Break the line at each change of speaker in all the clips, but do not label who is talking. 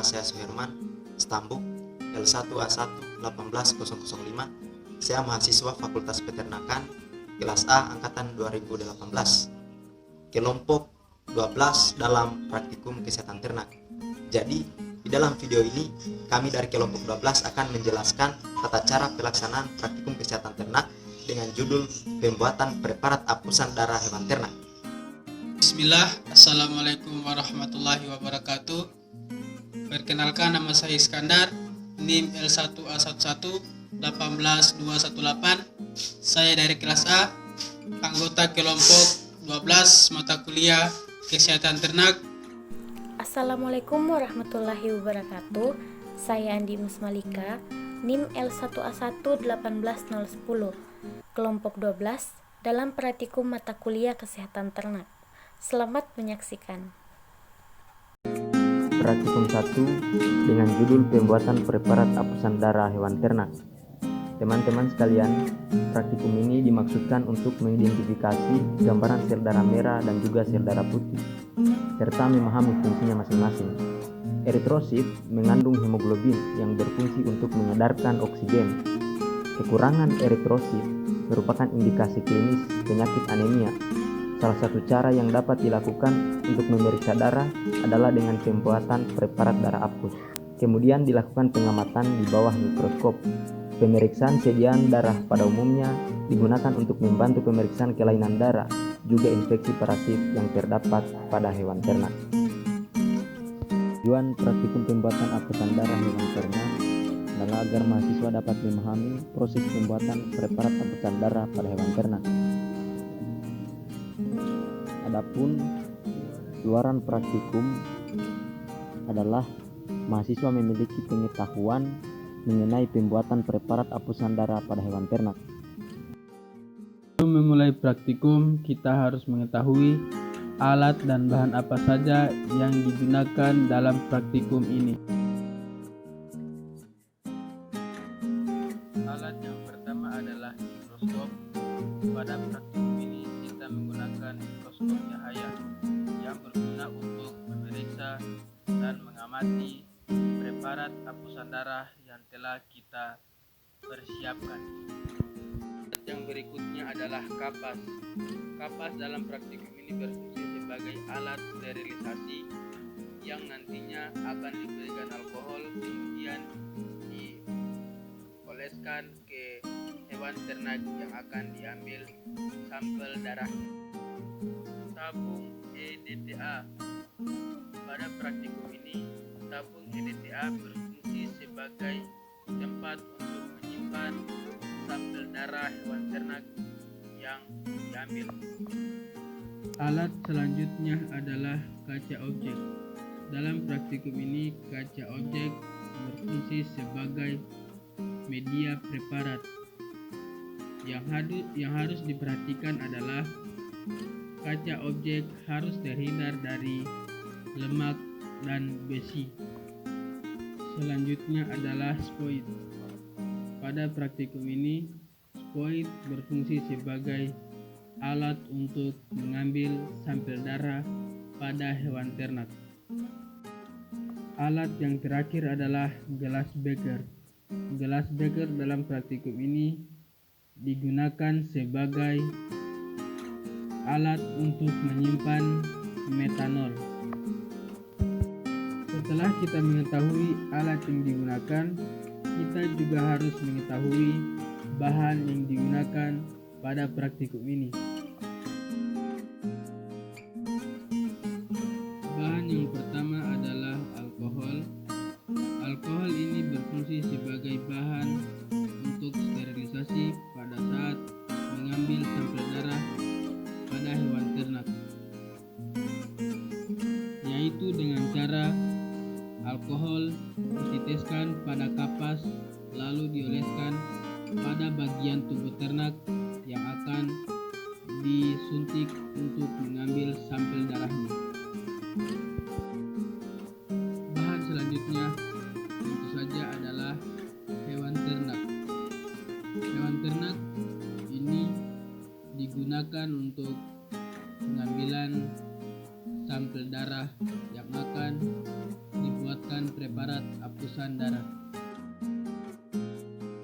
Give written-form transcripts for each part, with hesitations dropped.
saya Suherman, Stambuk, L1A1 18005. Saya mahasiswa Fakultas Peternakan, kelas A angkatan 2018, kelompok 12 dalam praktikum kesehatan ternak. Jadi, di dalam video ini kami dari kelompok 12 akan menjelaskan tata cara pelaksanaan praktikum kesehatan ternak dengan judul pembuatan preparat apusan darah hewan ternak.
Bismillah, Assalamualaikum warahmatullahi wabarakatuh. Perkenalkan, nama saya Iskandar, NIM L1A1118218. Saya dari kelas A, anggota kelompok 12 mata kuliah kesehatan ternak.
Assalamualaikum warahmatullahi wabarakatuh. Saya Andi Musmalika, NIM L1A1 18010, kelompok 12 dalam praktikum mata kuliah kesehatan ternak. Selamat menyaksikan.
Praktikum 1 dengan judul pembuatan preparat apusan darah hewan ternak. Teman-teman sekalian, praktikum ini dimaksudkan untuk mengidentifikasi gambaran sel darah merah dan juga sel darah putih, serta memahami fungsinya masing-masing. Eritrosit mengandung hemoglobin yang berfungsi untuk mengedarkan oksigen. Kekurangan eritrosit merupakan indikasi klinis penyakit anemia. Salah satu cara yang dapat dilakukan untuk memeriksa darah adalah dengan pembuatan preparat darah apus. Kemudian dilakukan pengamatan di bawah mikroskop. Pemeriksaan sediaan darah pada umumnya digunakan untuk membantu pemeriksaan kelainan darah, juga infeksi parasit yang terdapat pada hewan ternak. Tujuan praktikum pembuatan apusan darah hewan ternak adalah agar mahasiswa dapat memahami proses pembuatan preparat apusan darah pada hewan ternak. Adapun luaran praktikum adalah mahasiswa memiliki pengetahuan mengenai pembuatan preparat apusan darah pada hewan ternak.
Sebelum memulai praktikum, kita harus mengetahui alat dan bahan apa saja yang digunakan dalam praktikum ini. Alat yang pertama adalah mikroskop. Pada praktikum ini kita menggunakan mikroskop cahaya yang berguna untuk memeriksa dan mengamati preparat apusan darah yang telah kita persiapkan. Yang berikutnya adalah kapas. Kapas dalam praktikum ini berfungsi sebagai alat sterilisasi yang nantinya akan diberikan alkohol, kemudian dioleskan ke hewan ternak yang akan diambil sampel darah. Tabung EDTA. Pada praktikum ini, tabung EDTA berfungsi sebagai tempat untuk menyimpan sampel darah hewan ternak yang diambil. Alat selanjutnya adalah kaca objek. Dalam praktikum ini, kaca objek berfungsi sebagai media preparat. Yang harus diperhatikan adalah kaca objek harus terhindar dari lemak dan besi. Selanjutnya adalah spoid. Pada praktikum ini, spoid berfungsi sebagai alat untuk mengambil sampel darah pada hewan ternak. Alat yang terakhir adalah gelas beker. Gelas beker dalam praktikum ini digunakan sebagai alat untuk menyimpan metanol. Setelah kita mengetahui alat yang digunakan, kita juga harus mengetahui bahan yang digunakan pada praktikum ini. Bahan yang pertama adalah alkohol. Alkohol ini berfungsi sebagai bahan untuk sterilisasi pada saat mengambil sampel darah pada hewan ternak, yaitu dengan cara alkohol diteteskan pada kapas lalu dioleskan pada bagian tubuh ternak yang akan disuntik untuk mengambil sampel darahnya. Bahan selanjutnya tentu saja adalah hewan ternak. Hewan ternak ini digunakan untuk pengambilan sampel darah yang akan dibuatkan preparat hapusan darah.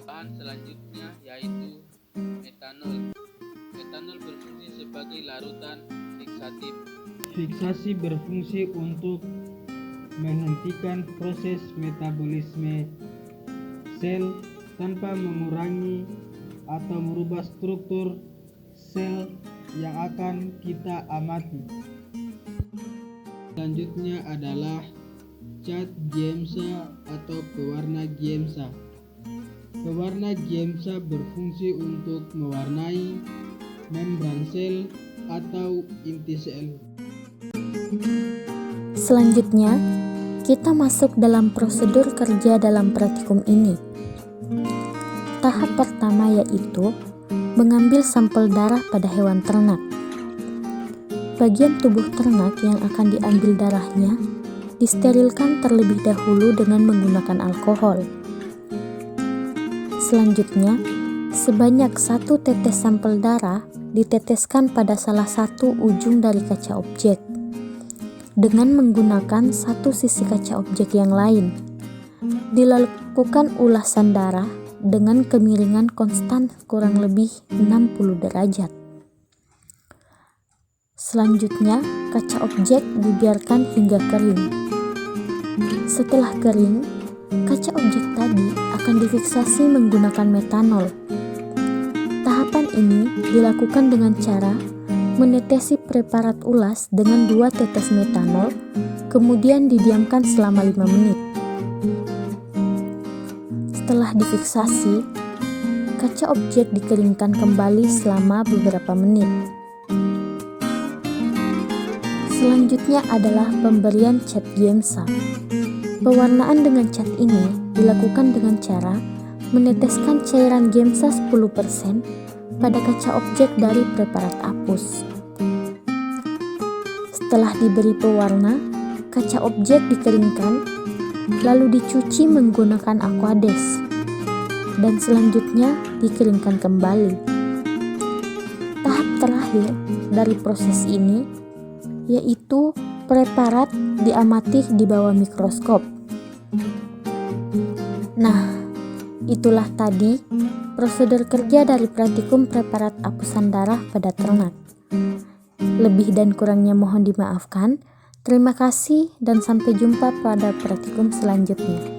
Bahan selanjutnya yaitu metanol. Metanol berfungsi sebagai larutan fiksatif. Fiksasi berfungsi untuk menghentikan proses metabolisme sel tanpa mengurangi atau merubah struktur sel yang akan kita amati. Selanjutnya adalah cat giemsa atau pewarna giemsa. Pewarna giemsa berfungsi untuk mewarnai membran sel atau inti sel.
Selanjutnya, kita masuk dalam prosedur kerja dalam praktikum ini. Tahap pertama yaitu mengambil sampel darah pada hewan ternak. Bagian tubuh ternak yang akan diambil darahnya disterilkan terlebih dahulu dengan menggunakan alkohol. Selanjutnya, sebanyak 1 tetes sampel darah diteteskan pada salah satu ujung dari kaca objek dengan menggunakan satu sisi kaca objek yang lain. Dilakukan ulasan darah dengan kemiringan konstan kurang lebih 60 derajat. Selanjutnya, kaca objek dibiarkan hingga kering. Setelah kering, kaca objek tadi akan difiksasi menggunakan metanol. Tahapan ini dilakukan dengan cara menetesi preparat ulas dengan 2 tetes metanol, kemudian didiamkan selama 5 menit. Setelah difiksasi, kaca objek dikeringkan kembali selama beberapa menit. Selanjutnya adalah pemberian cat giemsa. Pewarnaan dengan cat ini dilakukan dengan cara meneteskan cairan giemsa 10% pada kaca objek dari preparat apus. Setelah diberi pewarna, kaca objek dikeringkan, lalu dicuci menggunakan aquades, dan selanjutnya dikeringkan kembali. Tahap terakhir dari proses ini yaitu preparat diamati di bawah mikroskop. Nah, itulah tadi prosedur kerja dari praktikum preparat apusan darah pada ternak. Lebih dan kurangnya mohon dimaafkan. Terima kasih dan sampai jumpa pada praktikum selanjutnya.